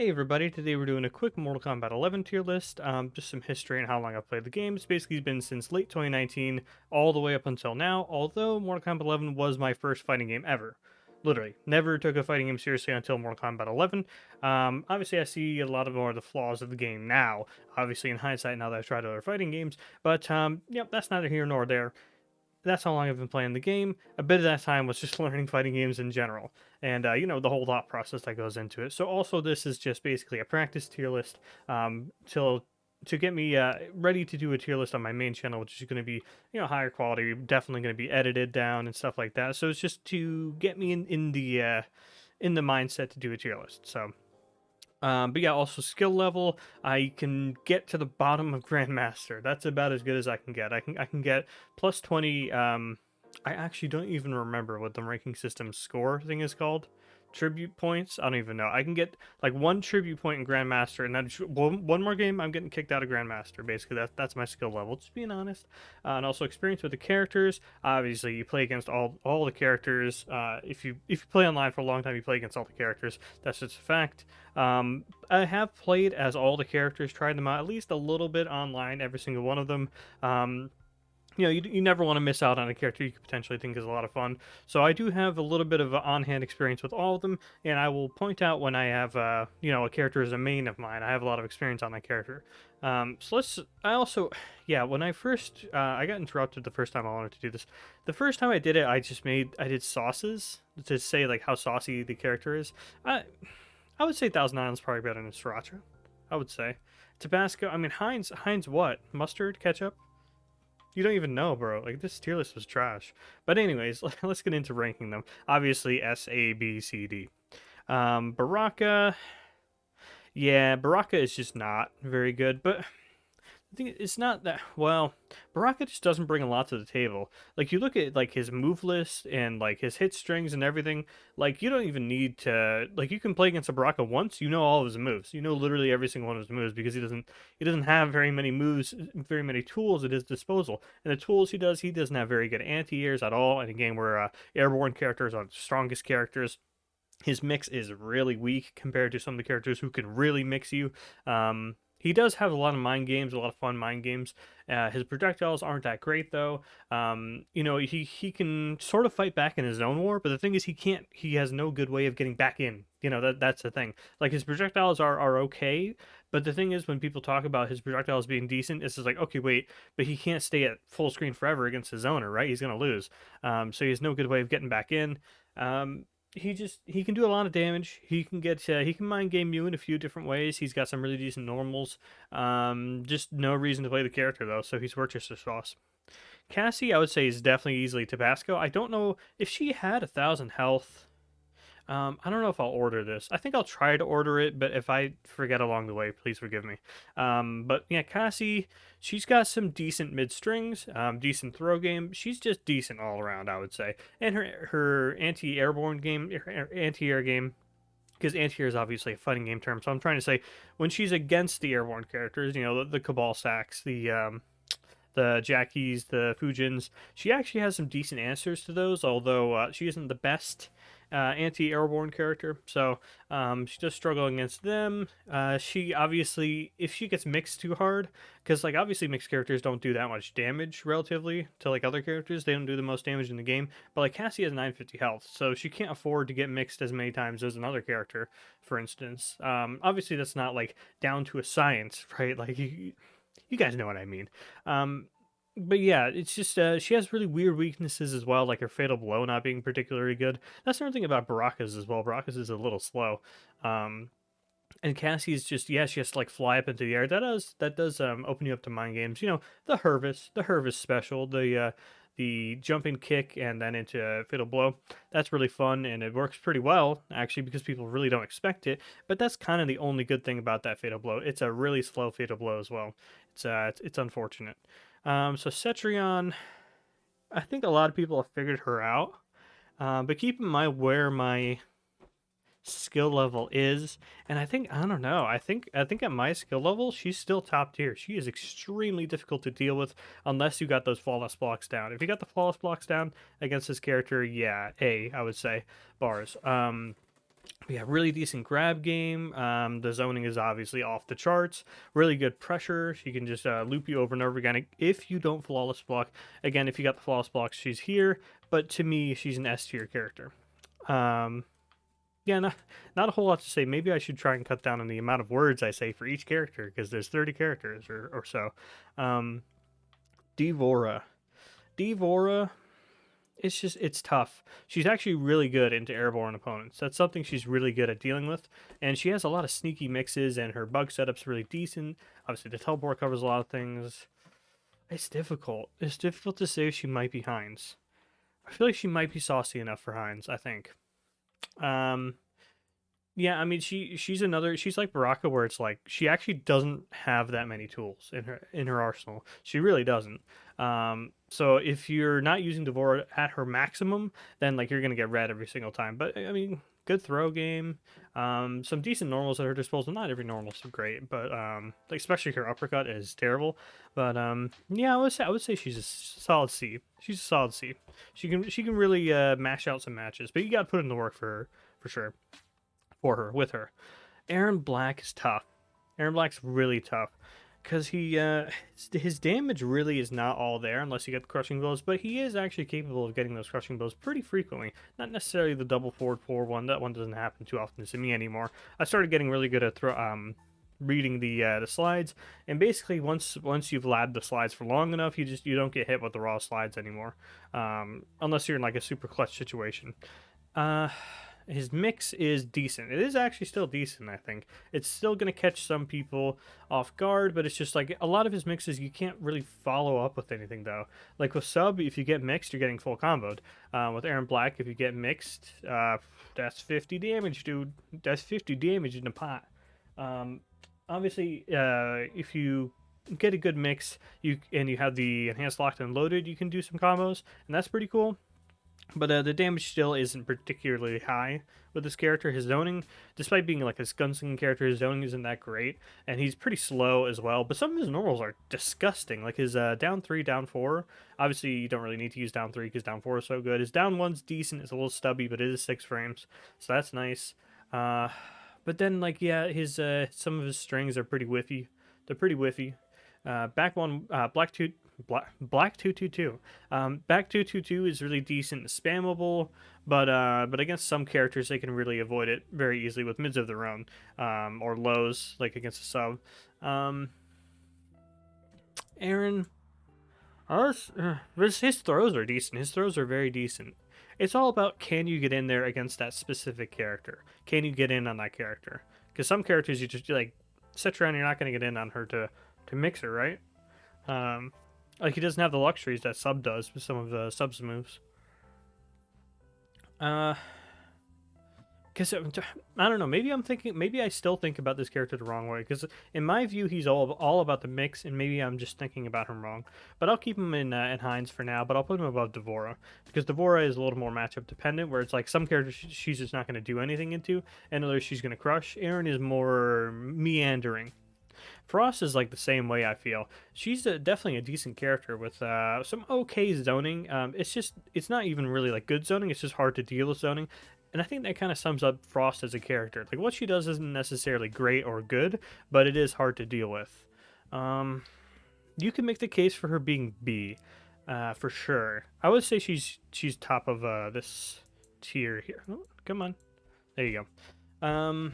Hey everybody, today we're doing a quick Mortal Kombat 11 tier list, just some history and how long I've played the game. It's basically been since late 2019 all the way up until now, although Mortal Kombat 11 was my first fighting game ever. Literally, never took a fighting game seriously until Mortal Kombat 11. Obviously, I see a lot of more of the flaws of the game now, obviously in hindsight now that I've tried other fighting games, but yep, that's neither here nor there. That's how long I've been playing the game. A bit of that time was just learning fighting games in general, and the whole thought process that goes into it. So also, this is just basically a practice tier list till to get me ready to do a tier list on my main channel, which is going to be higher quality, definitely going to be edited down and stuff like that. So it's just to get me in the mindset to do a tier list. So but yeah, also skill level, I can get to the bottom of Grandmaster. That's about as good as I can get. I can get plus 20. I actually don't even remember what the ranking system score thing is called. Tribute points. I don't even know. I can get like one tribute point in Grandmaster, and then one more game, I'm getting kicked out of Grandmaster. Basically, that's my skill level. Just being honest, and also experience with the characters. Obviously, you play against all the characters. If you play online for a long time, you play against all the characters. That's just a fact. I have played as all the characters, tried them out at least a little bit online, every single one of them. You never want to miss out on a character you could potentially think is a lot of fun. So I do have a little bit of on-hand experience with all of them, and I will point out when I have, a character as a main of mine. I have a lot of experience on that character. I also, yeah, when I got interrupted the first time I wanted to do this. The first time I did it, I did sauces to say, like, how saucy the character is. I would say Thousand Island's probably better than Sriracha. I would say. Tabasco, I mean, Heinz what? Mustard? Ketchup? You don't even know, bro. Like, this tier list was trash. But anyways, let's get into ranking them. Obviously, S, A, B, C, D. Baraka. Yeah, Baraka is just not very good. But I think it's not that well. Baraka just doesn't bring a lot to the table. Like, you look at like his move list and like his hit strings and everything. Like, you don't even need to like, you can play against a Baraka once. You know all of his moves. You know literally every single one of his moves because he doesn't have very many moves, very many tools at his disposal. And the tools he doesn't have very good anti-airs at all. In a game where airborne characters are the strongest characters. His mix is really weak compared to some of the characters who can really mix you. He does have a lot of mind games, a lot of fun mind games. His projectiles aren't that great though. He can sort of fight back in his own war, but the thing is he can't. He has no good way of getting back in. That's the thing. Like his projectiles are okay, but the thing is when people talk about his projectiles being decent, it's just like okay, wait, but he can't stay at full screen forever against his owner, right? He's gonna lose. So he has no good way of getting back in. He can do a lot of damage. He can mind game you in a few different ways. He's got some really decent normals. Just no reason to play the character though, so he's Worcester sauce. Cassie, I would say, is definitely easily Tabasco. I don't know if she had 1,000 health. I don't know if I'll order this. I think I'll try to order it, but if I forget along the way, please forgive me. But yeah, Cassie, she's got some decent mid strings, decent throw game. She's just decent all around, I would say. And her anti-airborne game, her anti-air game, because anti-air is obviously a fighting game term. So I'm trying to say when she's against the airborne characters, the Cabal stacks, the Jackies, the Fujins. She actually has some decent answers to those, although she isn't the best anti-airborne character. So she does struggle against them. She obviously, if she gets mixed too hard, because like obviously mixed characters don't do that much damage relatively to like other characters. They don't do the most damage in the game. But like Cassie has 950 health, so she can't afford to get mixed as many times as another character, for instance. Obviously that's not like down to a science, right? Like you guys know what I mean. But yeah, it's just she has really weird weaknesses as well, like her fatal blow not being particularly good. That's another thing about Baraka's as well. Baraka's is a little slow. And Cassie's just she has to like fly up into the air. That does open you up to mind games. The Hervis special, the jumping kick and then into fatal blow. That's really fun and it works pretty well actually because people really don't expect it. But that's kind of the only good thing about that fatal blow. It's a really slow fatal blow as well. It's unfortunate. So Cetrion, I think a lot of people have figured her out. But keep in mind where my skill level is, and I don't know. I think at my skill level, she's still top tier. She is extremely difficult to deal with unless you got those flawless blocks down. If you got the flawless blocks down against this character, yeah, I would say bars. Yeah, really decent grab game. The zoning is obviously off the charts. Really good pressure. She can just loop you over and over again if you don't flawless block. Again, if you got the flawless blocks, she's here. But to me, she's an S tier character. Um, yeah, not a whole lot to say. Maybe I should try and cut down on the amount of words I say for each character because there's 30 characters or so. Um, Devora. Devora, it's tough. She's actually really good into airborne opponents. That's something she's really good at dealing with, and she has a lot of sneaky mixes, and her bug setup's really decent. Obviously, the teleport covers a lot of things. It's difficult. It's difficult to say if she might be Heinz. I feel like she might be saucy enough for Heinz. I think. Um, Yeah, I mean she's like Baraka where it's like she actually doesn't have that many tools in her arsenal. She really doesn't. So if you're not using Devora at her maximum, then like you're gonna get red every single time. But I mean, good throw game. Some decent normals at her disposal. Not every normal is great, but like especially her uppercut is terrible. But yeah, I would say she's a solid C. She's a solid C. She can really mash out some matches, but you got to put in the work for sure with her. Aaron Black is tough. Aaron Black's really tough because his damage really is not all there unless you get the crushing blows, but he is actually capable of getting those crushing blows pretty frequently. Not necessarily the double forward 4-1. That one doesn't happen too often to me anymore. I started getting really good at reading the slides, and basically once you've labbed the slides for long enough, you don't get hit with the raw slides anymore, unless you're in like a super clutch situation. Uh, his mix is decent. It is actually still decent, I think. It's still going to catch some people off guard, but it's just like a lot of his mixes, you can't really follow up with anything, though. Like with Sub, if you get mixed, you're getting full comboed. With Aaron Black, if you get mixed, that's 50 damage, dude. That's 50 damage in a pot. Obviously, if you get a good mix and you have the enhanced locked and loaded, you can do some combos, and that's pretty cool. But the damage still isn't particularly high with this character. His zoning, despite being like a gunslinging character, his zoning isn't that great, and he's pretty slow as well. But some of his normals are disgusting. Like his down 3, down 4. Obviously, you don't really need to use down 3 because down 4 is so good. His down 1's decent. It's a little stubby, but it is 6 frames, so that's nice. But then like yeah, his some of his strings are pretty whiffy. They're pretty whiffy. Back one, Black 222. Back 222 is really decent, spammable, but against some characters they can really avoid it very easily with mids of their own, or lows like against a sub. Aaron, his throws are decent. His throws are very decent. It's all about can you get in there against that specific character? Can you get in on that character? Because some characters you just like sit around, you're not going to get in on her to mix her, right? Like he doesn't have the luxuries that Sub does with some of the Sub's moves. Because I don't know. Maybe I still think about this character the wrong way. Because in my view, he's all about the mix, and maybe I'm just thinking about him wrong. But I'll keep him in Heinz for now. But I'll put him above Devora because Devora is a little more matchup dependent. Where it's like some characters she's just not going to do anything into, and others she's going to crush. Aaron is more meandering. Frost is like the same way, I feel. She's definitely a decent character with some okay zoning. It's not even really like good zoning. It's just hard to deal with zoning. And I think that kind of sums up Frost as a character. Like what she does isn't necessarily great or good, but it is hard to deal with. You can make the case for her being B, for sure. I would say she's top of this tier here. Oh, come on, there you go.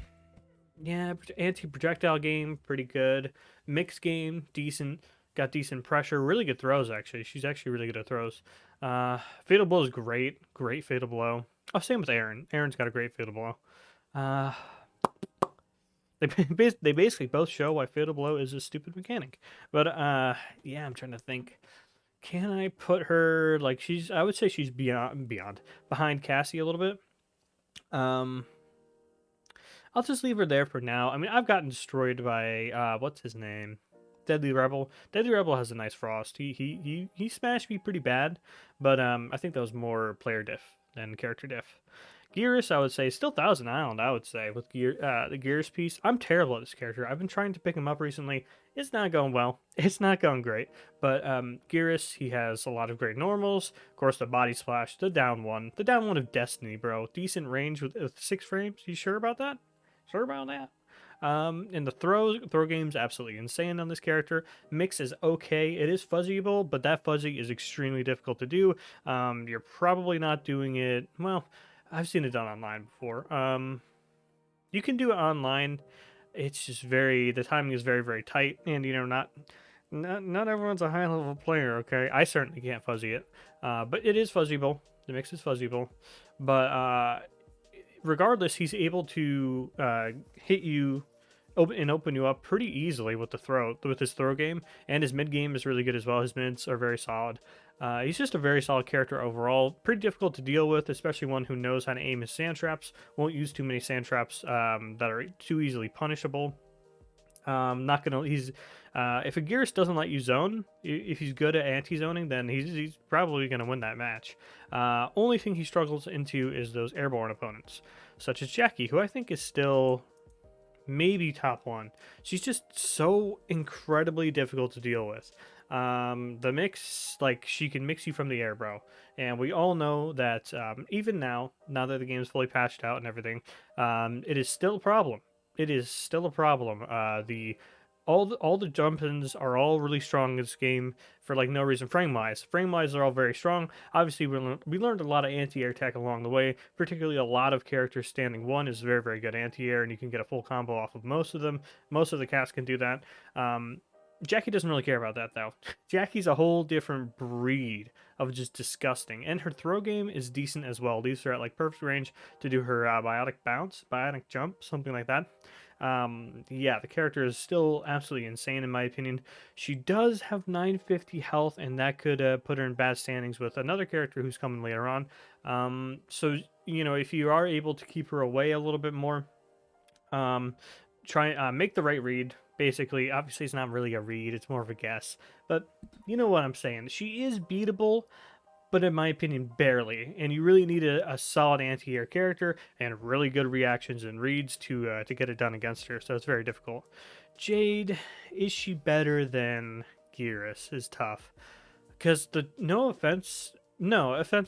Yeah, anti-projectile game, pretty good. Mixed game, decent. Got decent pressure. Really good throws, actually. She's actually really good at throws. Fatal Blow is great. Great Fatal Blow. Oh, same with Aaron. Aaron's got a great Fatal Blow. They basically both show why Fatal Blow is a stupid mechanic. But, yeah, I'm trying to think. Can I put her, like, I would say she's behind Cassie a little bit. I'll just leave her there for now. I mean, I've gotten destroyed by what's his name? Deadly Rebel. Deadly Rebel has a nice Frost. He smashed me pretty bad, but I think that was more player diff than character diff. Gearus, I would say, still Thousand Island, I would say, with the Gearus piece. I'm terrible at this character. I've been trying to pick him up recently. It's not going well. It's not going great. But Gearus, he has a lot of great normals. Of course, the body splash, the down one. The down one of Destiny, bro. Decent range with 6 frames. You sure about that? Sure about that? And the throw game's absolutely insane on this character. Mix is okay. It is fuzzyable, but that fuzzy is extremely difficult to do. You're probably not doing it, well, I've seen it done online before. You can do it online. It's just the timing is very, very tight, and not everyone's a high level player. Okay, I certainly can't fuzzy it, but it is fuzzyable. The mix is fuzzyable, but regardless, he's able to hit you open you up pretty easily with his throw game, and his mid game is really good as well. His mids are very solid. He's just a very solid character overall. Pretty difficult to deal with, especially one who knows how to aim his sand traps. Won't use too many sand traps that are too easily punishable. Not gonna. He's if a Gearus doesn't let you zone, if he's good at anti-zoning, then he's probably gonna win that match. Only thing he struggles into is those airborne opponents, such as Jackie, who I think is still maybe top 1. She's just so incredibly difficult to deal with. The mix, like, she can mix you from the air, bro, and we all know that even now that the game's fully patched out and everything, it is still a problem. It is still a problem. All the jump-ins are all really strong in this game for like no reason. Frame-wise, they're all very strong. Obviously, we learned a lot of anti-air tech along the way. Particularly, a lot of characters standing 1 is very, very good anti-air, and you can get a full combo off of most of them. Most of the cast can do that. Jackie doesn't really care about that, though. Jackie's a whole different breed of just disgusting, and her throw game is decent as well. Leaves her at like perfect range to do her biotic jump, something like that. Yeah, the character is still absolutely insane in my opinion. She does have 950 health, and that could put her in bad standings with another character who's coming later on. So if you are able to keep her away a little bit more, try make the right read. Basically, obviously, it's not really a read; it's more of a guess. But you know what I'm saying. She is beatable, but in my opinion, barely. And you really need a solid anti-air character and really good reactions and reads to get it done against her. So it's very difficult. Jade, is she better than Gearus? Is tough. Because no offense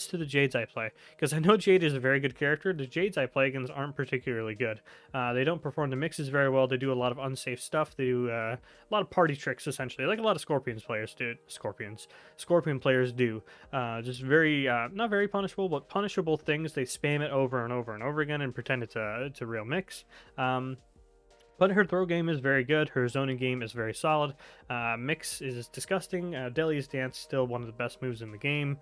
to the Jades I play, because I know Jade is a very good character. The Jades I play against aren't particularly good. They don't perform the mixes very well. They do a lot of unsafe stuff. They do a lot of party tricks, essentially, like a lot of Scorpion players do. Just very, not very punishable, but punishable things. They spam it over and over and over again and pretend it's a real mix. But her throw game is very good. Her zoning game is very solid. Mix is disgusting. Delia's dance still one of the best moves in the game.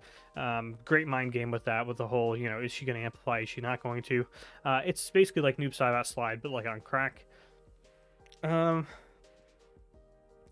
Great mind game with that, with the whole, is she going to amplify? Is she not going to? It's basically like Noob Saibot Slide, but like on crack. I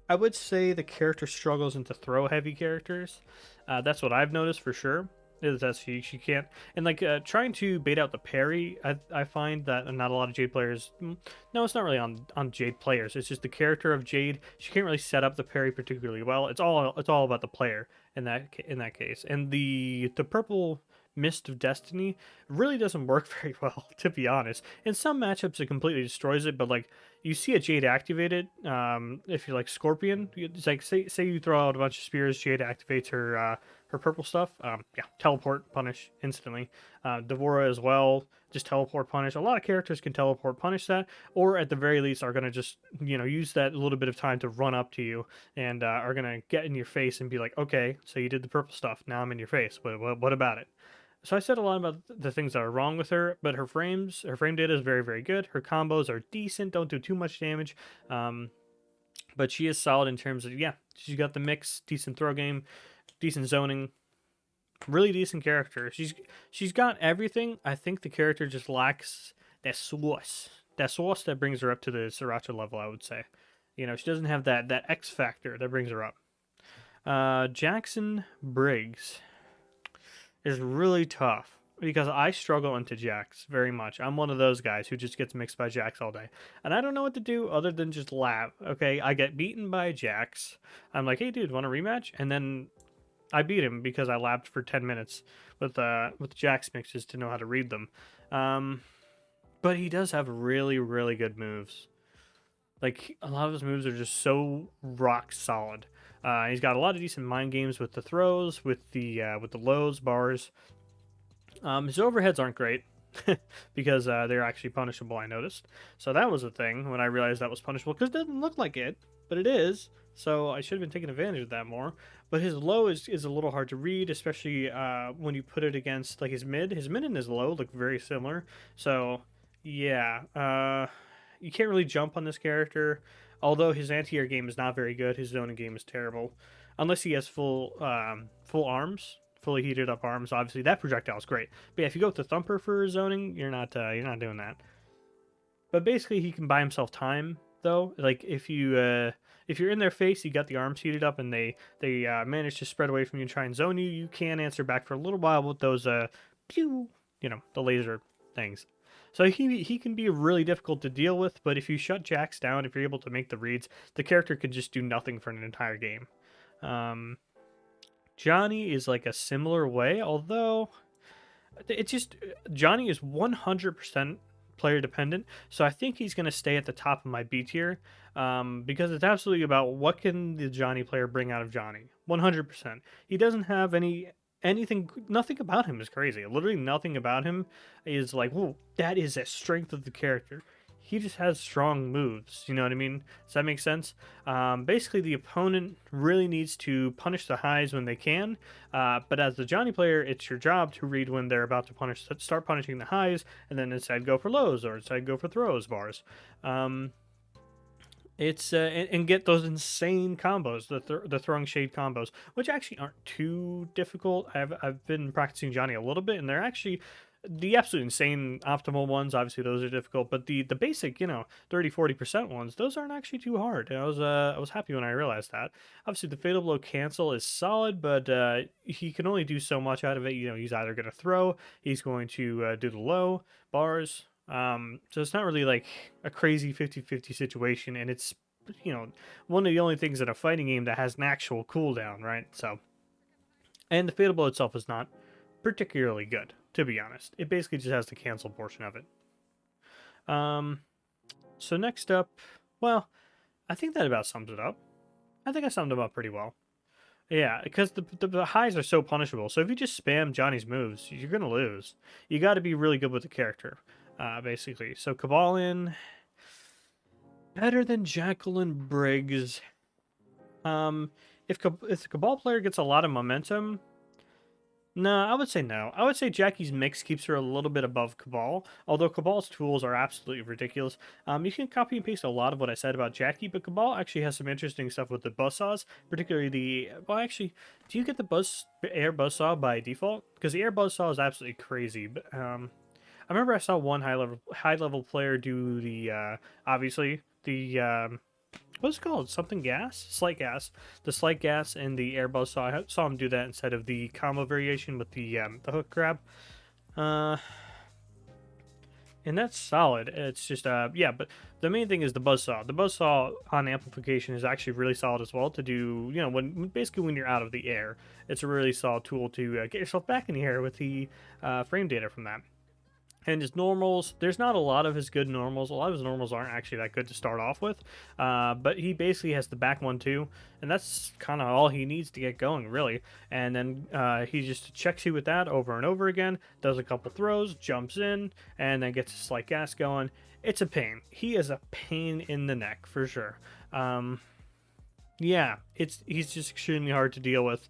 would say the character struggles into throw heavy characters. That's what I've noticed for sure. Is that she can't, and like trying to bait out the parry, I find that not a lot of Jade players, no, it's not really on Jade players, it's just the character of Jade. She can't really set up the parry particularly well. It's all about the player in that case. And the purple mist of destiny really doesn't work very well, to be honest. In some matchups it completely destroys it, but like you see a Jade activated, if you're like Scorpion, it's like say you throw out a bunch of spears, Jade activates her purple stuff. Yeah, teleport, punish instantly. Devora as well, just teleport, punish. A lot of characters can teleport, punish that, or at the very least are gonna just use that little bit of time to run up to you and are gonna get in your face and be like, okay, so you did the purple stuff, now I'm in your face. What about it? So I said a lot about the things that are wrong with her, but her frame data is very, very good. Her combos are decent, don't do too much damage. But she is solid in terms of, yeah, she's got the mix, decent throw game, decent zoning, really decent character. She's got everything. I think the character just lacks that sauce that brings her up to the Sriracha level, I would say. She doesn't have that X factor that brings her up. Jackson Briggs is really tough because I struggle into Jax very much. I'm one of those guys who just gets mixed by Jax all day, and I don't know what to do other than just laugh. Okay, I get beaten by Jax. I'm like, hey dude, want a rematch? And then I beat him because I labbed for 10 minutes with Jax mixes to know how to read them. But he does have really, really good moves. Like, a lot of his moves are just so rock solid. He's got a lot of decent mind games with the throws, with the lows, bars. His overheads aren't great because they're actually punishable. I noticed, so that was a thing when I realized that was punishable because it doesn't look like it, but it is. So I should have been taking advantage of that more. But his low is a little hard to read, especially when you put it against like his mid. His mid and his low look very similar. So yeah, you can't really jump on this character. Although his anti-air game is not very good, his zoning game is terrible. Unless he has full arms, fully heated up arms. Obviously, that projectile is great. But yeah, if you go with the Thumper for zoning, you're not doing that. But basically, he can buy himself time though. Like if you're in their face, you got the arms heated up, and they manage to spread away from you and try and zone you. You can answer back for a little while with those pew, the laser things. So he can be really difficult to deal with, but if you shut Jax down, if you're able to make the reads, the character could just do nothing for an entire game. Johnny is like a similar way, although it's just Johnny is 100% player dependent, so I think he's going to stay at the top of my B tier because it's absolutely about what can the Johnny player bring out of Johnny. 100%. He doesn't have anything. Nothing about him is crazy. Literally nothing about him is like, whoa, that is a strength of the character. He just has strong moves. You know what I mean? Does that make sense? Basically, the opponent really needs to punish the highs when they can. But as the Johnny player, it's your job to read when they're about to start punishing the highs, and then instead go for lows or instead go for throws bars. And get those insane combos, the throwing shade combos, which actually aren't too difficult. I've been practicing Johnny a little bit, and they're actually the absolute insane optimal ones. Obviously those are difficult, but the basic 30-40% ones, those aren't actually too hard. And I was happy when I realized that. Obviously the fatal blow cancel is solid, but he can only do so much out of it. He's either going to throw, he's going to do the low bars. So it's not really like a crazy 50-50 situation, and it's one of the only things in a fighting game that has an actual cooldown, right? So, and the fatal blow itself is not particularly good, to be honest. It basically just has the cancel portion of it. So next up, well, I think that about sums it up. I think I summed them up pretty well. Yeah, because the highs are so punishable. So if you just spam Johnny's moves, you're gonna lose. You got to be really good with the character, basically. So Cabal in better than Jacqueline Briggs. If the Cabal player gets a lot of momentum, no, I would say no. I would say Jackie's mix keeps her a little bit above Cabal, although Cabal's tools are absolutely ridiculous. You can copy and paste a lot of what I said about Jackie, but Cabal actually has some interesting stuff with the buzzsaws, particularly well, actually, do you get the air buzzsaw by default? Because the air buzzsaw is absolutely crazy, but I remember I saw one high level player do the obviously the what's it called? Something gas? Slight gas. The slight gas and the air buzz saw. I saw him do that instead of the combo variation with the hook grab. And that's solid. It's just yeah, but the main thing is the buzzsaw. The buzzsaw on amplification is actually really solid as well to do, when you're out of the air. It's a really solid tool to get yourself back in the air with the frame data from that. And his normals, there's not a lot of his good normals. A lot of his normals aren't actually that good to start off with. But he basically has the back one too. And that's kind of all he needs to get going, really. And then he just checks you with that over and over again. Does a couple throws, jumps in, and then gets a slight gas going. It's a pain. He is a pain in the neck, for sure. Yeah, he's just extremely hard to deal with.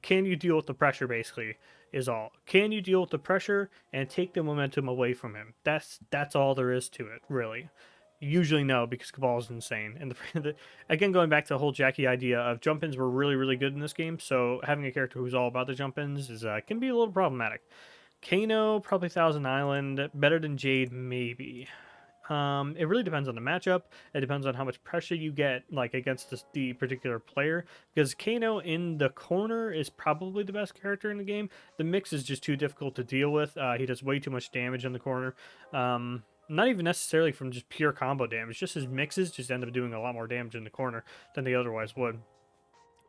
Can you deal with the pressure, basically? Is all. Can you deal with the pressure and take the momentum away from him? That's all there is to it, really. Usually no, because Cabal is insane. And again, going back to the whole Jackie idea of jump-ins were really, really good in this game, so having a character who's all about the jump-ins is can be a little problematic. Kano, probably Thousand Island. Better than Jade, maybe. It really depends on the matchup. It depends on how much pressure you get, like against the particular player. Because Kano in the corner is probably the best character in the game. The mix is just too difficult to deal with. He does way too much damage in the corner. Not even necessarily from just pure combo damage. Just his mixes just end up doing a lot more damage in the corner than they otherwise would.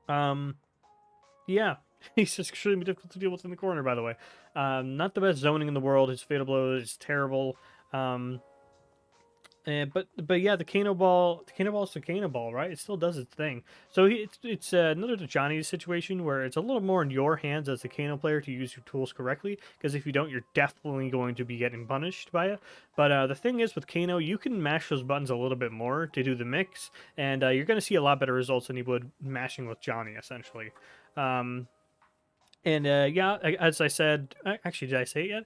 Yeah, He's just extremely difficult to deal with in the corner, by the way. Not the best zoning in the world. His fatal blow is terrible. Um, but yeah, the Kano ball is the Kano ball, right? It still does its thing. So it's another Johnny's situation where it's a little more in your hands as the Kano player to use your tools correctly. Because if you don't, you're definitely going to be getting punished by it. But the thing is with Kano, you can mash those buttons a little bit more to do the mix, and you're going to see a lot better results than you would mashing with Johnny, essentially. Um, and yeah, as I said, actually, did I say it yet?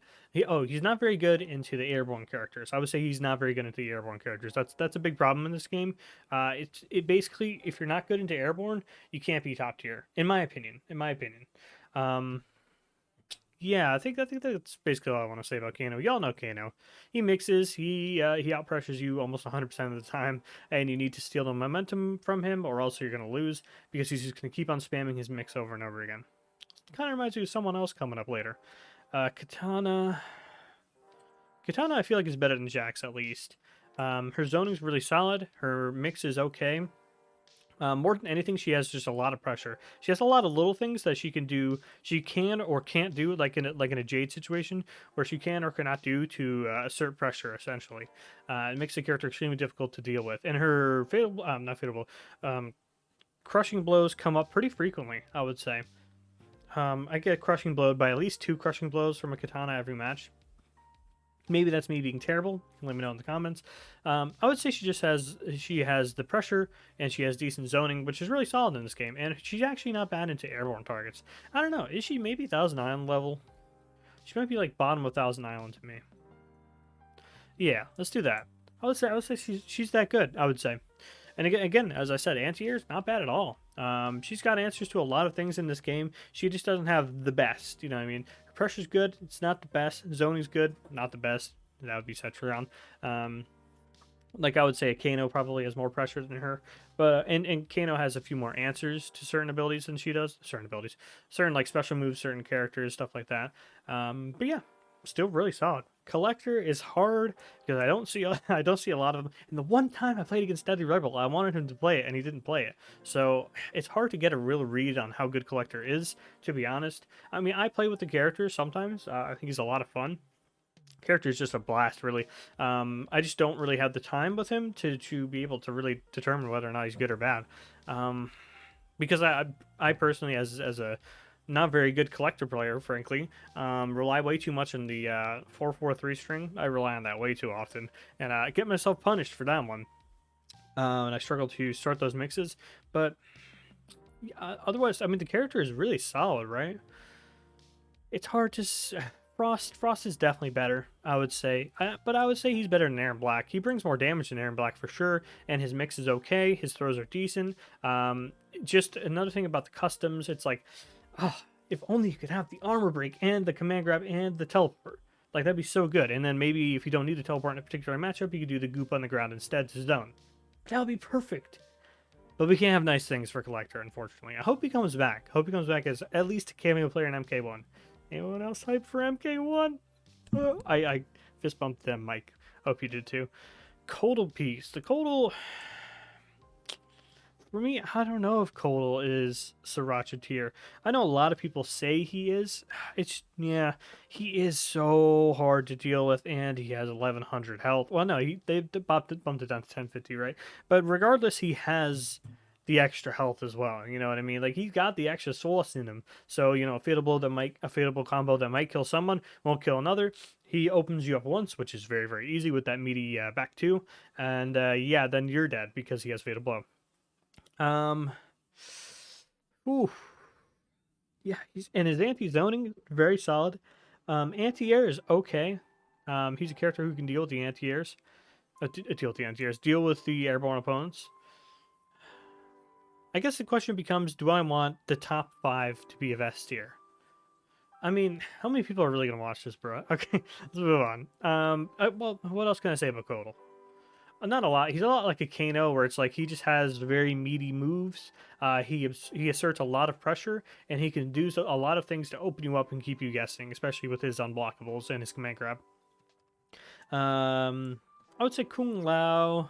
He's not very good into the airborne characters. I would say he's not very good into the airborne characters. That's a big problem in this game. It basically, if you're not good into airborne, you can't be top tier, in my opinion. In my opinion. Um, yeah, I think that's basically all I want to say about Kano. Y'all know Kano. He mixes. He outpressures you almost 100% of the time, and you need to steal the momentum from him, or else you're gonna lose because he's just gonna keep on spamming his mix over and over again. Kind of reminds me of someone else coming up later. Katana. Katana, I feel like is better than Jax at least. Her zoning's really solid. Her mix is okay. More than anything, she has just a lot of pressure. She has a lot of little things that she can do. She can or can't do, like in a Jade situation, where she can or cannot do to assert pressure. Essentially, it makes the character extremely difficult to deal with. And her fatal, not fatal, crushing blows come up pretty frequently. I would say. I get crushing blowed by at least 2 crushing blows from a katana every match. Maybe that's me being terrible. Let me know in the comments. I would say she has the pressure and she has decent zoning, which is really solid in this game. And she's actually not bad into airborne targets. I don't know. Is she maybe 1000 Island level? She might be like bottom of 1000 Island to me. Yeah, let's do that. I would say she's that good. I would say. And again, as I said, anti-air's not bad at all. She's got answers to a lot of things in this game. She just doesn't have the best. You know what I mean? Her pressure's good. It's not the best. Zoning's good. Not the best. That would be Setron. Like I would say, Kano probably has more pressure than her. But and Kano has a few more answers to certain abilities than she does. Certain abilities. Certain like special moves, certain characters, stuff like that. But yeah, still really solid. Collector is hard because I don't see a lot of them. And the one time I played against Deadly Rebel, I wanted him to play it and he didn't play it. So it's hard to get a real read on how good Collector is, to be honest. I mean, I play with the characters sometimes. I think he's a lot of fun. Character is just a blast, really. I just don't really have the time with him to be able to really determine whether or not he's good or bad. Because I personally, as a not very good collector player, frankly. Rely way too much on the 4-4-3 string. I rely on that way too often, and I get myself punished for that one. And I struggle to start those mixes, but otherwise, I mean, the character is really solid, right? It's hard to. Frost is definitely better, I would say. But I would say he's better than Aaron Black. He brings more damage than Aaron Black for sure, and his mix is okay. His throws are decent. Just another thing about the customs, it's like, if only you could have the armor break and the command grab and the teleport. Like, that'd be so good. And then maybe if you don't need to teleport in a particular matchup, you could do the goop on the ground instead to zone. That would be perfect. But we can't have nice things for Collector, unfortunately. I hope he comes back. Hope he comes back as at least a cameo player in MK1. Anyone else hype for MK1? I fist bumped them, Mike. Hope you did too. Kotal piece. The Kotal... For me, I don't know if Kotal is Sriracha tier. I know a lot of people say he is. Yeah, he is so hard to deal with, and he has 1100 health. Well, no, they bumped it down to 1050, right? But regardless, he has the extra health as well. You know what I mean? Like, he's got the extra sauce in him. So, you know, a fatal combo that might kill someone won't kill another. He opens you up once, which is very, very easy with that meaty back two. And yeah, then you're dead because he has fatal blow. Ooh. Yeah, and his anti-zoning, very solid. Anti-air is okay. He's a character who can deal with the anti-airs. Deal with the airborne opponents. I guess the question becomes, do I want the top 5 to be of S tier? I mean, how many people are really going to watch this, bro? Okay, let's move on. Well, what else can I say about Kotal? Not a lot. He's a lot like a Kano, where it's like he just has very meaty moves. He asserts a lot of pressure, and he can do a lot of things to open you up and keep you guessing, especially with his unblockables and his command grab. I would say Kung Lao.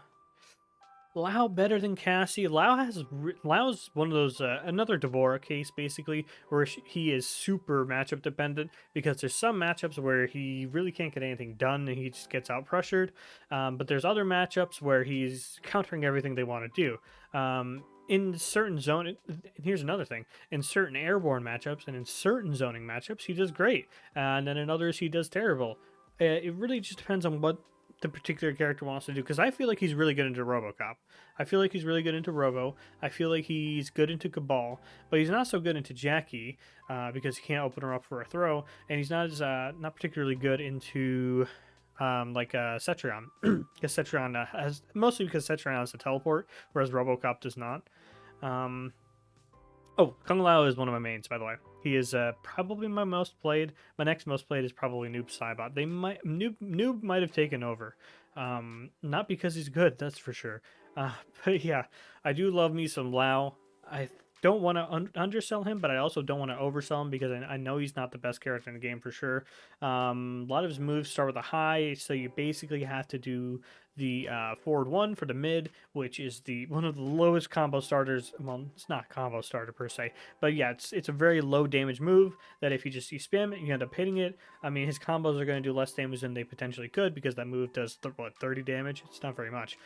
Lao better than Cassie. Lao's one of those another Devora case basically where he is super matchup dependent because there's some matchups where he really can't get anything done and he just gets out pressured. But there's other matchups where he's countering everything they want to do. In certain zone, and here's another thing: in certain airborne matchups and in certain zoning matchups, he does great, and then in others he does terrible. It really just depends on what the particular character wants to do, because I feel like he's really good into RoboCop. I feel like he's really good into Robo. I feel like he's good into Cabal, but he's not so good into Jackie because he can't open her up for a throw, and he's not as not particularly good into Cetrion. Because Cetrion has mostly because Cetrion has a teleport, whereas RoboCop does not. Oh, Kung Lao is one of my mains, by the way. He is probably my most played. My next most played is probably Noob Saibot. Noob might have taken over, not because he's good, that's for sure. But yeah, I do love me some Lao. I don't want to undersell him, but I also don't want to oversell him because I know he's not the best character in the game for sure. A lot of his moves start with a high, so you basically have to do the forward one for the mid, which is one of the lowest combo starters. Well, it's not a combo starter per se, but yeah, it's a very low damage move that if you spam it, you end up hitting it. I mean, his combos are going to do less damage than they potentially could because that move does 30 damage. It's not very much.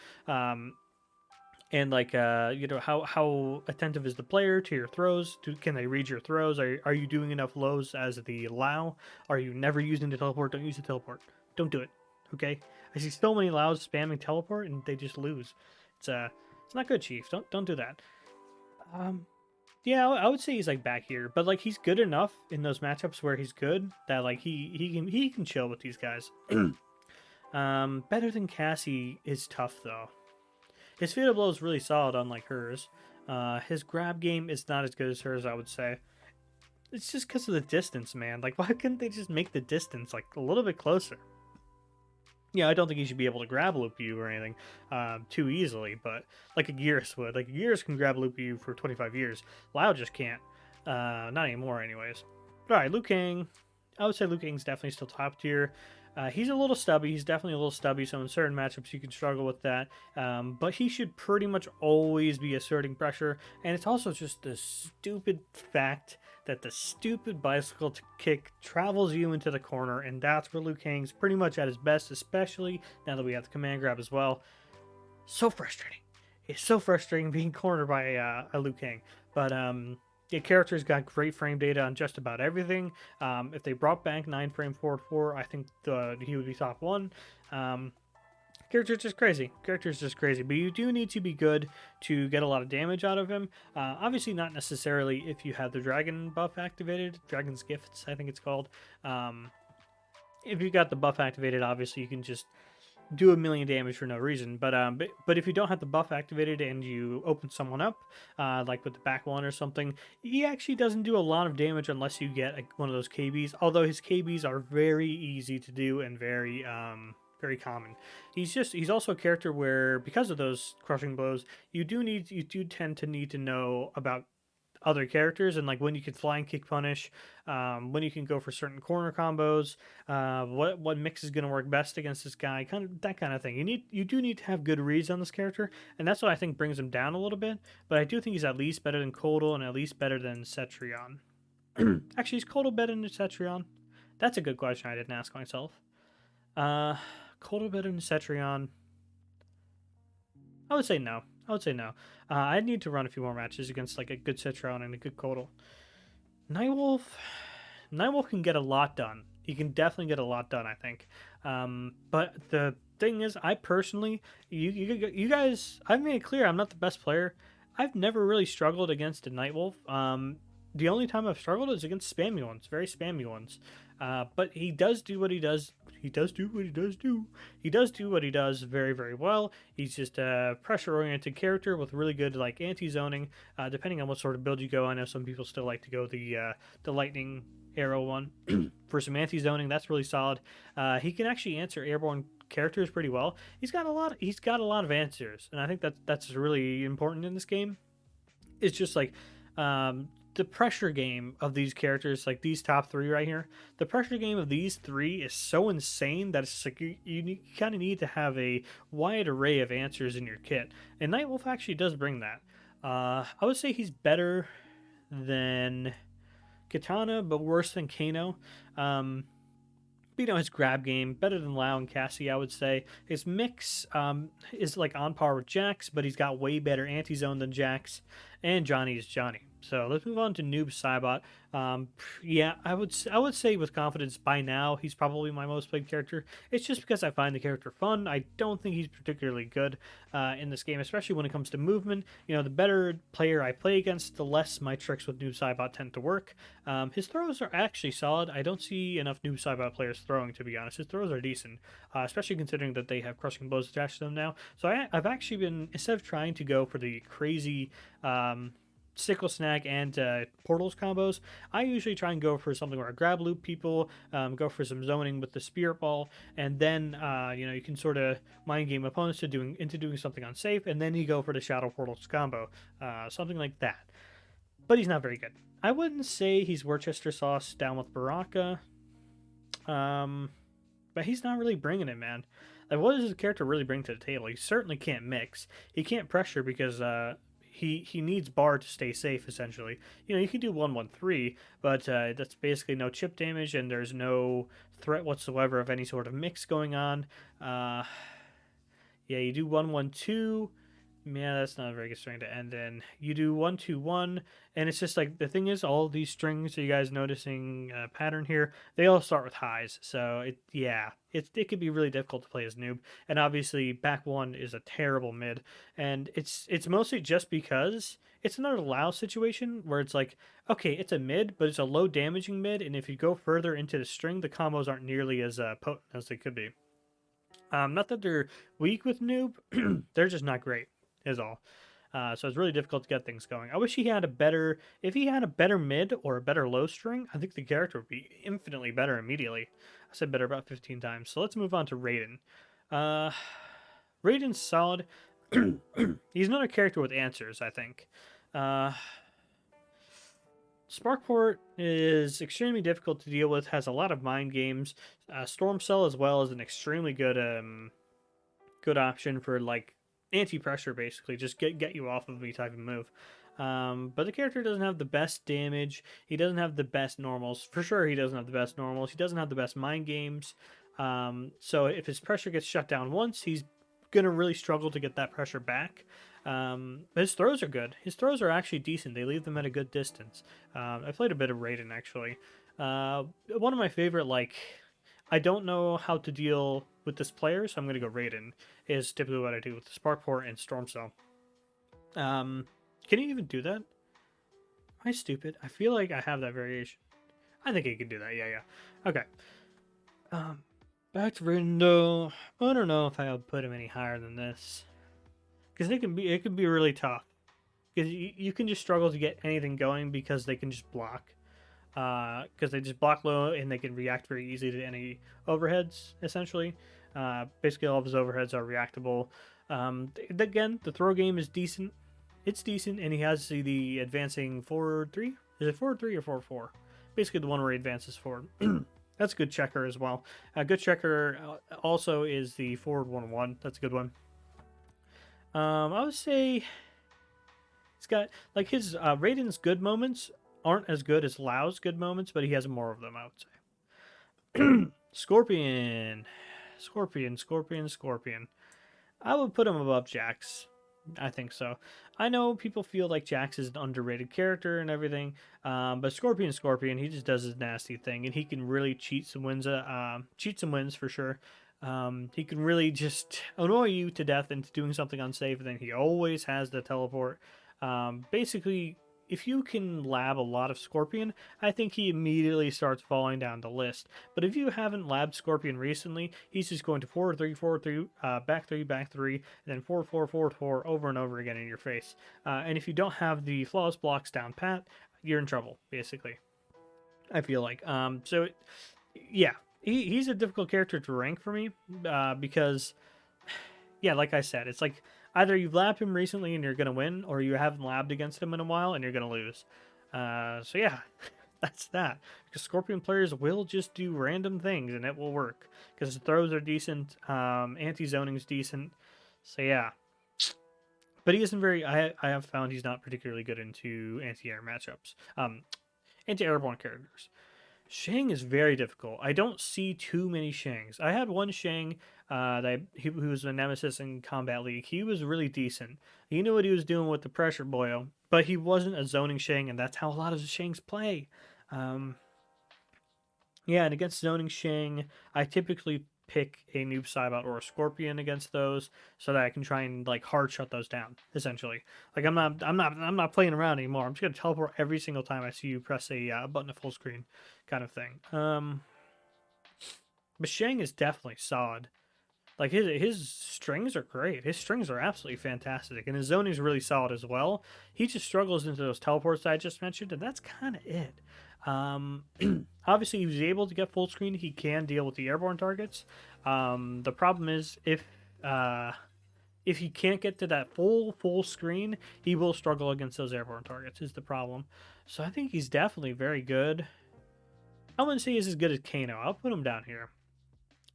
And how attentive is the player to your throws? Can they read your throws? Are you doing enough lows as the Lao? Are you never using the teleport? Don't use the teleport. Don't do it. Okay. I see so many Laos spamming teleport and they just lose. It's not good, Chief. Don't do that. Yeah, I would say he's like back here, but like he's good enough in those matchups where he's good that like he can chill with these guys. Better than Cassie is tough though. His fatal blow is really solid, unlike hers. His grab game is not as good as hers, I would say. It's just because of the distance, man. Like, why couldn't they just make the distance like a little bit closer? Yeah, I don't think he should be able to grab loop you or anything too easily, but like a Gears would. Like, Gears can grab loop you for 25 years. Lao just can't. Not anymore, anyways. But, all right, Liu Kang. I would say Liu Kang's definitely still top tier. He's a little stubby. He's definitely a little stubby, so in certain matchups you can struggle with that. But he should pretty much always be asserting pressure. And it's also just the stupid fact that the stupid bicycle kick travels you into the corner, and that's where Liu Kang's pretty much at his best, especially now that we have the command grab as well. So frustrating. It's so frustrating being cornered by a Liu Kang. But the character's got great frame data on just about everything. If they brought back 9-frame forward 4, I think he would be top 1. Character's just crazy. But you do need to be good to get a lot of damage out of him. Obviously not necessarily if you have the dragon buff activated. Dragon's Gifts, I think it's called. If you got the buff activated, obviously you can just do a million damage for no reason. But if you don't have the buff activated and you open someone up, like with the back one or something, he actually doesn't do a lot of damage unless you get one of those KBs. Although his KBs are very easy to do and very common. He's also a character where, because of those crushing blows, you do tend to need to know about other characters and like when you can fly and kick punish, when you can go for certain corner combos, what mix is going to work best against this guy, kind of that kind of thing. You do need to have good reads on this character, and that's what I think brings him down a little bit. But I do think he's at least better than Kotal and at least better than Cetrion. Actually, is Kotal better than Cetrion? That's a good question I didn't ask myself. Kotal better than Cetrion? I would say no. I'd need to run a few more matches against like a good Cetrion and a good Kotal. Nightwolf can get a lot done. He can definitely get a lot done, I think. But the thing is, I personally, you guys, I've made it clear I'm not the best player. I've never really struggled against a Nightwolf. The only time I've struggled is against spammy ones, very spammy ones. But he does do what he does. He does do what he does very, very well. He's just a pressure-oriented character with really good like anti-zoning. Depending on what sort of build you go, I know some people still like to go the lightning arrow one for some anti-zoning. That's really solid. He can actually answer airborne characters pretty well. He's got a lot of answers, and I think that's really important in this game. It's just like the pressure game of these characters, like these top three right here, the pressure game of these three is so insane that it's just like you kind of need to have a wide array of answers in your kit. And Nightwolf actually does bring that. I would say he's better than Katana, but worse than Kano. Um, his grab game better than Lau and Cassie, I would say. His mix is like on par with Jax, but he's got way better anti-zone than Jax, and Johnny is Johnny. So let's move on to Noob Saibot. Yeah, I would say with confidence by now he's probably my most played character. It's just because I find the character fun. I don't think he's particularly good in this game, especially when it comes to movement. The better player I play against, the less my tricks with Noob Saibot tend to work. His throws are actually solid. I don't see enough Noob Saibot players throwing, to be honest. His throws are decent, especially considering that they have crushing blows attached to them now. So I've actually been, instead of trying to go for the crazy sickle snag and portals combos, I usually try and go for something where I grab loop people, go for some zoning with the spirit ball, and then you can sort of mind game opponents into doing something unsafe, and then you go for the shadow portals combo, something like that. But he's not very good. I wouldn't say he's Worcester sauce down with Baraka, but he's not really bringing it, man. Like, what does his character really bring to the table? He certainly can't mix. He can't pressure because he needs bar to stay safe, essentially. You can do 1-1-3, but that's basically no chip damage, and there's no threat whatsoever of any sort of mix going on. Yeah, you do 1-1-2. Yeah, that's not a very good string to end in. You do 1-2-1, and it's just like, the thing is, all of these strings, are you guys noticing a pattern here? They all start with highs, so it could be really difficult to play as Noob. And obviously, back one is a terrible mid, and it's mostly just because it's another Lao situation where it's like, okay, it's a mid, but it's a low damaging mid, and if you go further into the string, the combos aren't nearly as potent as they could be. Not that they're weak with Noob, they're just not great, is all. So it's really difficult to get things going. I wish he had if he had a better mid or a better low string, I think the character would be infinitely better immediately. I said better about 15 times. So let's move on to Raiden. Raiden's solid. He's not a character with answers, I think. Sparkport is extremely difficult to deal with, has a lot of mind games. Storm Cell as well is an extremely good good option for like anti-pressure, basically. Just get you off of me type of move. But the character doesn't have the best damage. He doesn't have the best normals. For sure, he doesn't have the best normals. He doesn't have the best mind games. So if his pressure gets shut down once, he's going to really struggle to get that pressure back. But his throws are good. His throws are actually decent. They leave them at a good distance. I played a bit of Raiden, actually. One of my favorite, like, I don't know how to deal with this player, so I'm going to go Raiden, is typically what I do with the Sparkport and Storm Cell. Can you even do that? Am I stupid? I feel like I have that variation. I think he can do that. Yeah. Okay. Back to Raiden, though. I don't know if I would put him any higher than this, because it can be really tough. Because you can just struggle to get anything going because they can just block. Because they just block low and they can react very easily to any overheads, essentially. Basically, all of his overheads are reactable. Again, the throw game is decent. It's decent, and he has the advancing forward 3. Is it forward 3 or forward 4? Basically, the one where he advances forward. That's a good checker as well. A good checker also is the forward 1-1. That's a good one. I would say it's got, like, his Raiden's good moments aren't as good as Lau's good moments, but he has more of them, I would say. Scorpion. I would put him above Jax. I think so. I know people feel like Jax is an underrated character and everything, but Scorpion, he just does his nasty thing, and he can really cheat some wins for sure. He can really just annoy you to death into doing something unsafe, and then he always has the teleport. Basically, if you can lab a lot of Scorpion, I think he immediately starts falling down the list. But if you haven't labbed Scorpion recently, he's just going to forward 3, back 3, and then forward 4 over and over again in your face. And if you don't have the flawless blocks down pat, you're in trouble, basically. I feel like. Yeah, he's a difficult character to rank for me because, yeah, like I said, it's like, either you've labbed him recently and you're going to win, or you haven't labbed against him in a while and you're going to lose. So yeah, that's that. Because Scorpion players will just do random things and it will work. Because his throws are decent, anti-zoning's decent. So yeah. But he isn't very. I have found he's not particularly good into anti-air matchups. Anti-airborne characters. Shang is very difficult. I don't see too many Shangs. I had one Shang who was a nemesis in Combat League. He was really decent. He knew what he was doing with the pressure boyo, but he wasn't a zoning Shang, and that's how a lot of the Shangs play. Um, yeah, and against zoning Shang, I typically pick a Noob Saibot or a Scorpion against those so that I can try and like hard shut those down, essentially. Like I'm not playing around anymore. I'm just gonna teleport every single time I see you press a button to full screen kind of thing. But Shang is definitely solid. Like his strings are great. His strings are absolutely fantastic, and his zoning is really solid as well. He just struggles into those teleports that I just mentioned, and that's kind of it. Um, Obviously, he was able to get full screen. He can deal with the airborne targets. The problem is if he can't get to that full screen, he will struggle against those airborne targets. Is the problem. So I think he's definitely very good. I wouldn't say he's as good as Kano. I'll put him down here.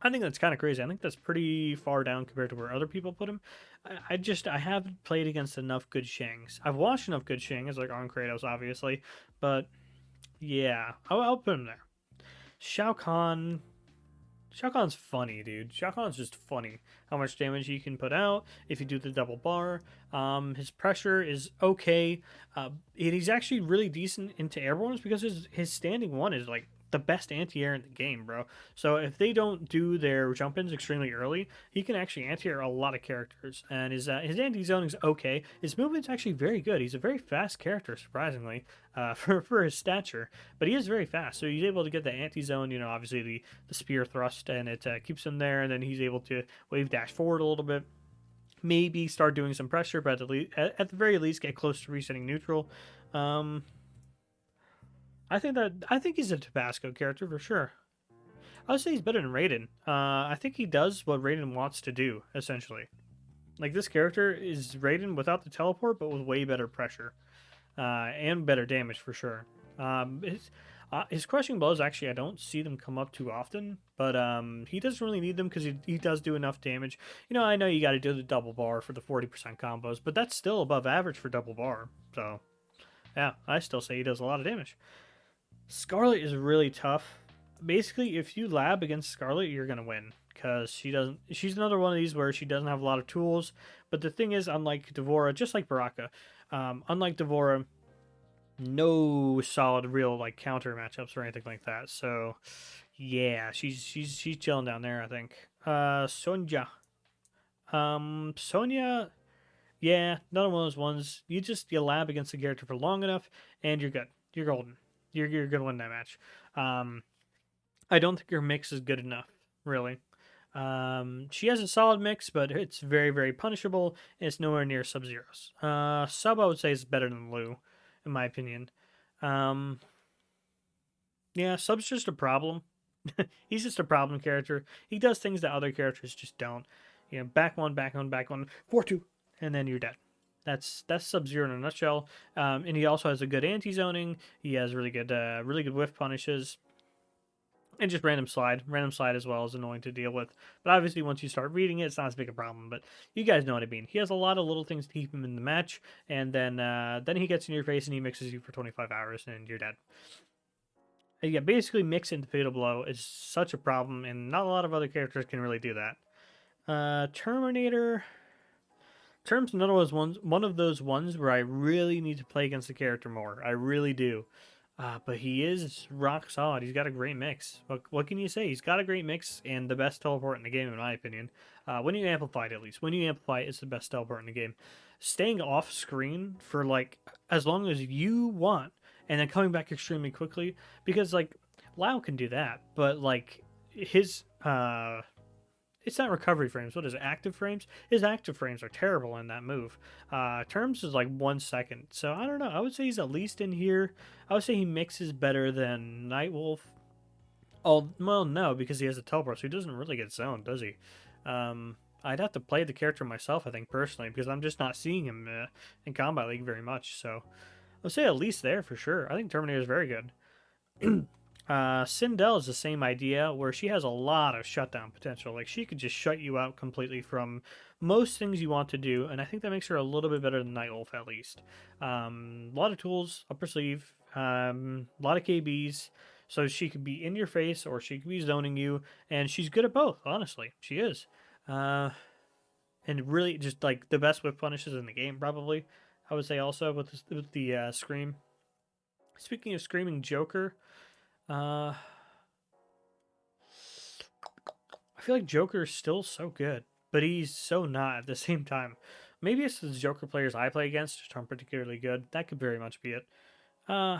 I think that's kind of crazy. I think that's pretty far down compared to where other people put him. I haven't played against enough good Shangs. I've watched enough good Shangs, like on Kratos, obviously, but yeah, I'll put him there. Shao Kahn. Shao Kahn's funny, dude. Shao Kahn's just funny. How much damage he can put out if you do the double bar. His pressure is okay. He's actually really decent into airbornes because his standing one is like the best anti-air in the game, bro. So if they don't do their jump-ins extremely early, he can actually anti-air a lot of characters. And his anti-zoning's okay. His movement's actually very good. He's a very fast character, surprisingly, for his stature. But he is very fast, so he's able to get the anti-zone, obviously the spear thrust, and it keeps him there, and then he's able to wave dash forward a little bit. Maybe start doing some pressure, but at the very least, get close to resetting neutral. I think he's a Tabasco character for sure. I would say he's better than Raiden. I think he does what Raiden wants to do, essentially. Like this character is Raiden without the teleport, but with way better pressure and better damage for sure. His crushing blows, actually, I don't see them come up too often, but he doesn't really need them because he does do enough damage. I know you got to do the double bar for the 40% combos, but that's still above average for double bar. So, yeah, I still say he does a lot of damage. Scarlet is really tough. Basically, if you lab against Scarlet, you're gonna win because she's another one of these where she doesn't have a lot of tools. But the thing is, unlike Devora, just like Baraka, unlike Devora, no solid real like counter matchups or anything like that. So yeah, she's chilling down there, I think. Sonya. Sonya, yeah, none of those ones. You lab against the character for long enough, and you're good. You're golden. You're gonna win that match. I don't think her mix is good enough, really. She has a solid mix, but it's very, very punishable, and it's nowhere near Sub-Zero's. Sub, I would say, is better than Lu, in my opinion. Yeah, Sub's just a problem. He's just a problem character. He does things that other characters just don't. Back one, back one, back one, 4-2, and then you're dead. That's Sub-Zero in a nutshell. And he also has a good anti-zoning. He has really good whiff punishes. And just random slide. Random slide as well is annoying to deal with. But obviously once you start reading it, it's not as big a problem. But you guys know what I mean. He has a lot of little things to keep him in the match. And then he gets in your face and he mixes you for 25 hours and you're dead. And yeah, basically mix into fatal blow is such a problem. And not a lot of other characters can really do that. Terminator... Term's one of those ones where I really need to play against the character more. I really do. But he is rock solid. He's got a great mix. What can you say? He's got a great mix and the best teleport in the game, in my opinion. When you amplify it, at least. When you amplify it, it's the best teleport in the game. Staying off screen for, like, as long as you want, and then coming back extremely quickly. Because, like, Lau can do that. But, like, his... it's not recovery frames. What is it? Active frames? His active frames are terrible in that move. Terms is like 1 second. So I don't know. I would say he's at least in here. I would say he mixes better than Nightwolf. Oh, well, no, because he has a teleport, so he doesn't really get zoned, does he? I'd have to play the character myself, I think, personally, because I'm just not seeing him in Combat League very much. So I'll say at least there for sure. I think Terminator is very good. Sindel is the same idea where she has a lot of shutdown potential. Like she could just shut you out completely from most things you want to do, and I think that makes her a little bit better than Nightwolf at least. A lot of tools up her sleeve, a lot of KBs, so she could be in your face or she could be zoning you, and she's good at both. Honestly, she is. Uh, and really just like the best whip punishes in the game, probably. I would say also with the scream. Speaking of screaming Joker, uh, I feel like Joker is still so good, but he's so not at the same time. Maybe it's the Joker players I play against which aren't particularly good. That could very much be it. Uh,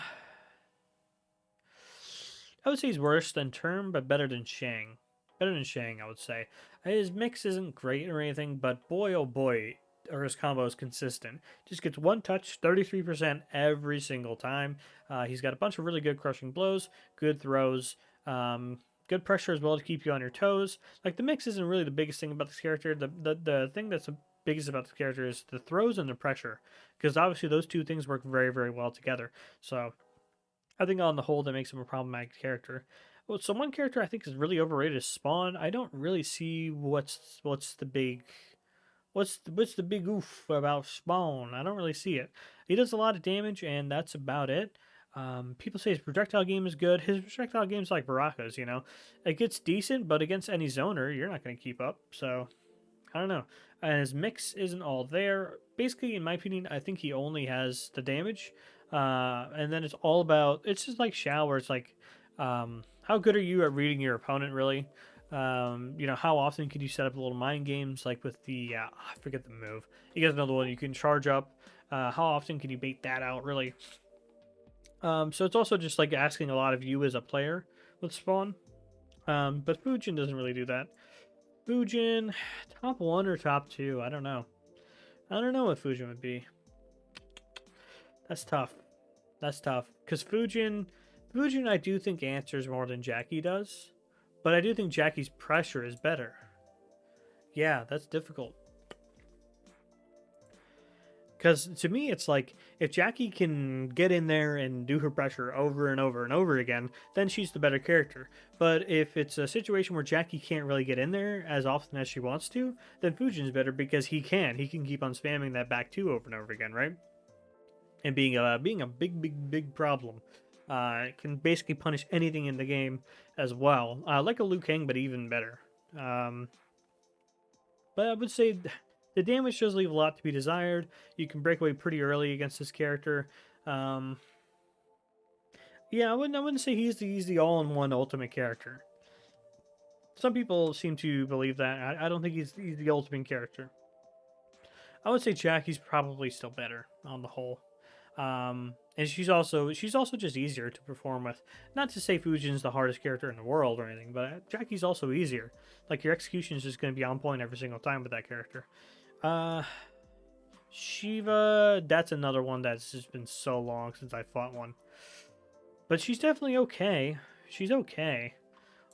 I would say he's worse than Term, but better than Shang. Better than Shang, I would say. His mix isn't great or anything, but boy oh boy, are his combos consistent. Just gets one touch, 33% every single time. He's got a bunch of really good crushing blows, good throws, good pressure as well to keep you on your toes. Like the mix isn't really the biggest thing about this character. The thing that's the biggest about this character is the throws and the pressure, because obviously those two things work very very well together. So I think on the whole that makes him a problematic character. Well, so one character I think is really overrated is Spawn. I don't really see what's the big what's the big oof about Spawn? I don't really see it. He does a lot of damage, and that's about it. People say his projectile game is good. His projectile game's like Baraka's, you know. It gets decent, but against any zoner, you're not going to keep up. So, I don't know. And his mix isn't all there. Basically, in my opinion, I think he only has the damage. And then it's all about, it's just like Shao, where it's like, how good are you at reading your opponent, really? You know, how often can you set up little mind games like with the I forget the move. You guys know the one you can charge up. How often can you bait that out, really? So it's also just like asking a lot of you as a player with Spawn. But Fujin doesn't really do that. Fujin, top 1 or top 2? I don't know. I don't know what Fujin would be. That's tough. That's tough. Because Fujin I do think answers more than Jackie does. But I do think Jackie's pressure is better. Yeah, that's difficult. Because to me, it's like, if Jackie can get in there and do her pressure over and over and over again, then she's the better character. But if it's a situation where Jackie can't really get in there as often as she wants to, then Fujin's better because he can. He can keep on spamming that back two over and over again, right? And being a big problem. It can basically punish anything in the game as well. Like a Liu Kang, but even better. But I would say the damage does leave a lot to be desired. You can break away pretty early against this character. Yeah, I wouldn't say he's the all-in-one ultimate character. Some people seem to believe that. I don't think he's the ultimate character. I would say Jackie's probably still better on the whole. And she's also just easier to perform with. Not to say Fujin's the hardest character in the world or anything, but Jackie's also easier. Like your execution is just going to be on point every single time with that character. Shiva, that's another one that's just been so long since I fought one. But she's definitely okay. She's okay.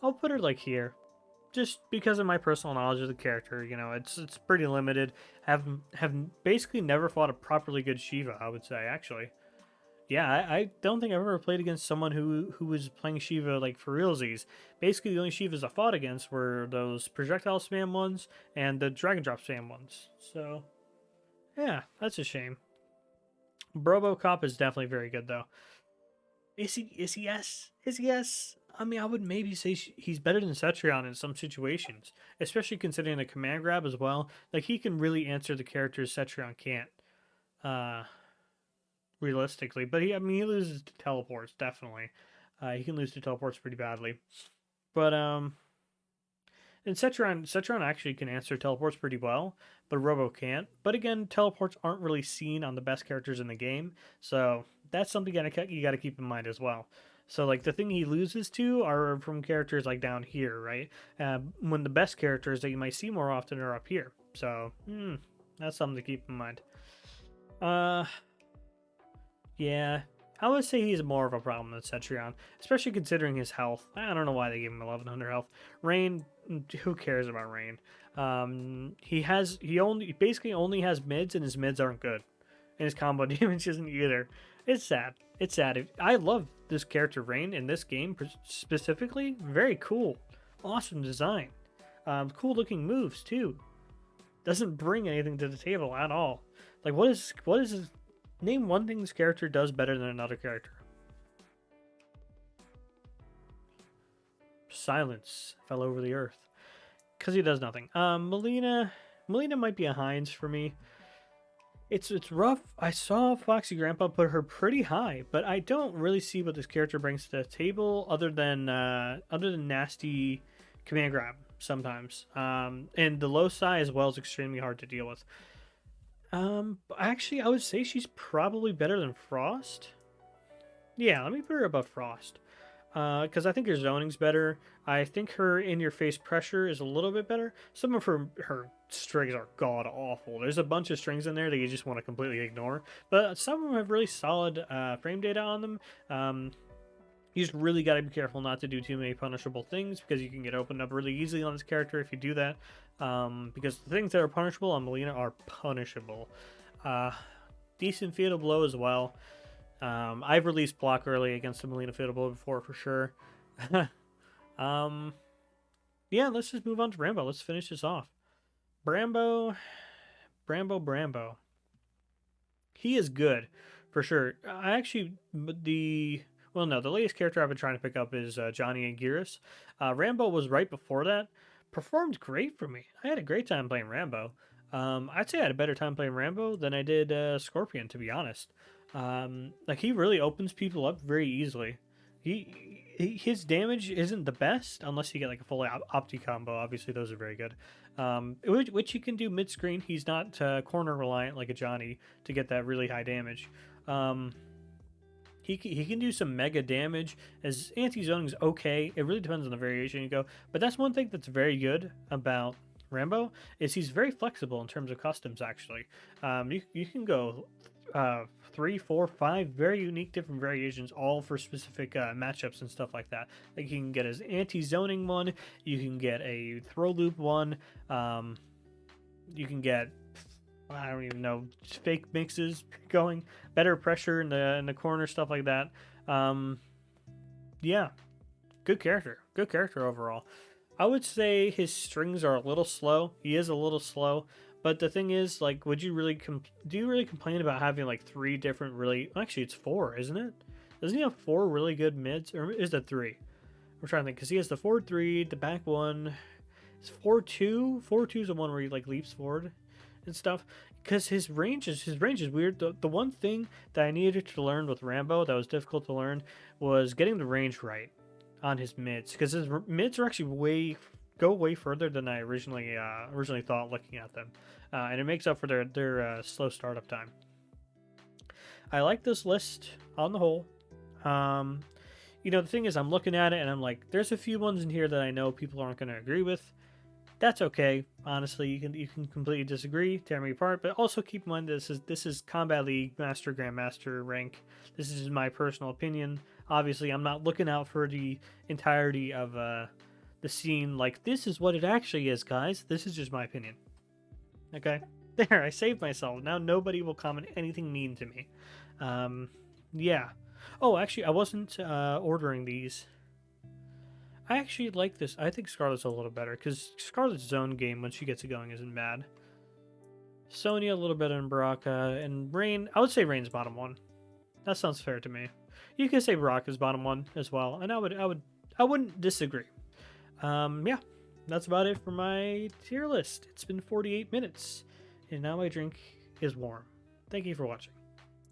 I'll put her like here. Just because of my personal knowledge of the character, you know, it's pretty limited. Have basically never fought a properly good Shiva, I would say, actually. Yeah, I don't think I've ever played against someone who was playing Shiva like for realsies. Basically, the only Shivas I fought against were those projectile spam ones and the dragon drop spam ones. So, yeah, that's a shame. Robocop is definitely very good though. Is he? Is he? Yes. Is he? Yes. I mean, I would maybe say he's better than Cetrion in some situations, especially considering the command grab as well. Like he can really answer the characters Cetrion can't. Realistically, but he loses to teleports definitely. He can lose to teleports pretty badly, but and Cetrion actually can answer teleports pretty well, but Robo can't. But again, teleports aren't really seen on the best characters in the game, so that's something you gotta keep in mind as well. So like the thing he loses to are from characters like down here, right? When the best characters that you might see more often are up here. So that's something to keep in mind. Yeah, I would say he's more of a problem than Cetrion, especially considering his health. I don't know why they gave him 1100 health. Rain, who cares about Rain? He basically only has mids, and his mids aren't good, and his combo damage isn't either. It's sad. It's sad. I love this character Rain in this game specifically. Very cool, awesome design, cool looking moves too. Doesn't bring anything to the table at all. Like what is his, name one thing this character does better than another character. Silence fell over the earth because he does nothing. Melina might be a Heinz for me. It's rough. I saw Foxy Grandpa put her pretty high, but I don't really see what this character brings to the table other than nasty command grab sometimes. And the low psi as well is extremely hard to deal with. Actually, I would say she's probably better than Frost. Yeah, let me put her above Frost. Because I think her zoning's better. I think her in-your-face pressure is a little bit better. Some of her strings are god-awful. There's a bunch of strings in there that you just want to completely ignore. But some of them have really solid frame data on them. You just really got to be careful not to do too many punishable things, because you can get opened up really easily on this character if you do that. Because the things that are punishable on Melina are punishable. Decent fatal blow as well. I've released block early against the Melina fatal blow before for sure. Yeah, let's just move on to Rambo. Let's finish this off. Brambo. He is good for sure. The latest character I've been trying to pick up is Johnny and Gearus. Rambo was right before that. Performed great for me. I had a great time playing Rambo. I'd say I had a better time playing Rambo than I did Scorpion, to be honest. Like, he really opens people up very easily. His damage isn't the best unless you get like a full opti combo. Obviously, those are very good. Which you can do mid screen. He's not corner reliant like a Johnny to get that really high damage. He can do some mega damage. His anti-zoning's okay. It really depends on the variation you go. But that's one thing that's very good about Rambo, is he's very flexible in terms of customs, actually. You can go 3, 4, 5 very unique different variations, all for specific matchups and stuff like that. Like, you can get his anti-zoning one, you can get a throw loop one, you can get, I don't even know, fake mixes going, better pressure in the corner, stuff like that. Yeah, good character overall. I would say his strings are a little slow. He is a little slow. But the thing is, like, do you really complain about having like 3 different actually it's 4, isn't it? Doesn't he have 4 really good mids, or is it 3? We're trying to think, because he has the forward 3, the back 1. It's 4-2. 4-2 is the one where he like leaps forward and stuff. Because his range is weird. The one thing that I needed to learn with Rambo that was difficult to learn was getting the range right on his mids, because his mids are actually go way further than I originally thought looking at them, and it makes up for their slow startup time. I like this list on the whole. The thing is, I'm looking at it and I'm like, there's a few ones in here that I know people aren't going to agree with. That's okay. Honestly, you can completely disagree, tear me apart, but also keep in mind this is Combat League Master Grandmaster rank. This is my personal opinion. Obviously, I'm not looking out for the entirety of the scene. Like, this is what it actually is, guys. This is just my opinion. Okay, there, I saved myself. Now nobody will comment anything mean to me. Yeah. Oh, actually, I wasn't ordering these. I actually like this. I think Scarlet's a little better, because Scarlet's zone game, when she gets it going, isn't bad. Sonya a little better than Baraka, and Rain, I would say Rain's bottom 1. That sounds fair to me. You could say Baraka's bottom 1 as well, and I wouldn't disagree. Yeah, that's about it for my tier list. It's been 48 minutes, and now my drink is warm. Thank you for watching.